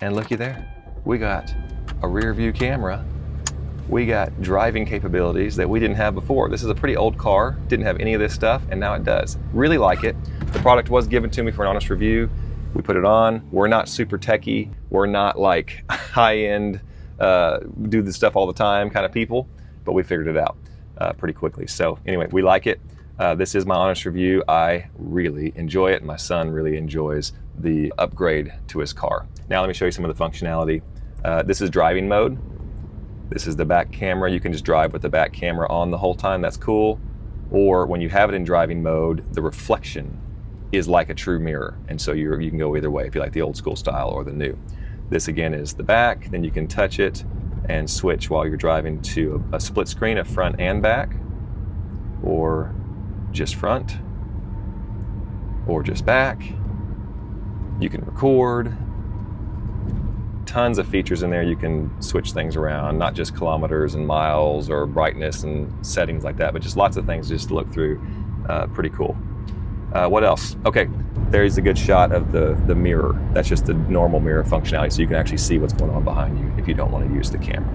And looky there, we got a rear view camera. We got driving capabilities that we didn't have before. This is a pretty old car, didn't have any of this stuff, and now it does. Really like it. The product was given to me for an honest review. We put it on. We're not super techie. We're not like high-end, do this stuff all the time kind of people, but we figured it out pretty quickly. So anyway, we like it. This is my honest review. I really enjoy it. My son really enjoys the upgrade to his car. Now let me show you some of the functionality. This is driving mode. This is the back camera. You can just drive with the back camera on the whole time. That's cool. Or when you have it in driving mode, the reflection is like a true mirror. And so you can go either way if you like the old school style or the new. This again is the back. Then you can touch it and switch while you're driving to a split screen of front and back, or just front, or just back. You can record. Tons of features in there. You can switch things around, not just kilometers and miles or brightness and settings like that, but just lots of things just to look through. Pretty cool. What else? Okay, there's a good shot of the mirror. That's just the normal mirror functionality, so you can actually see what's going on behind you if you don't want to use the camera.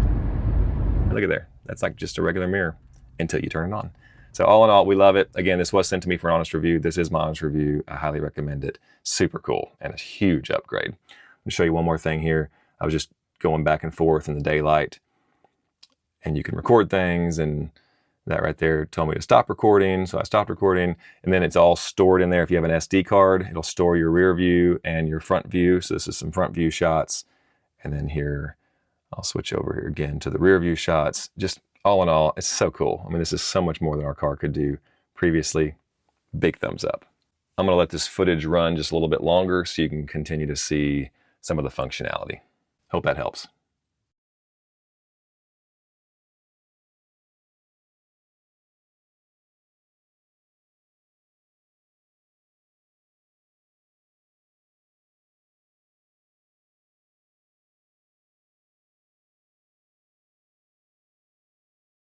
Look at there. That's like just a regular mirror until you turn it on. So all in all, we love it. Again, this was sent to me for an honest review. This is my honest review. I highly recommend it. Super cool and a huge upgrade. I'm gonna show you one more thing here. I was just going back and forth in the daylight, and you can record things, and that right there told me to stop recording, so I stopped recording, and then it's all stored in there. If you have an SD card, it'll store your rear view and your front view. So this is some front view shots, and then here, I'll switch over here again to the rear view shots. Just all in all, it's so cool. I mean, this is so much more than our car could do previously. Big thumbs up. I'm gonna let this footage run just a little bit longer so you can continue to see some of the functionality. Hope that helps.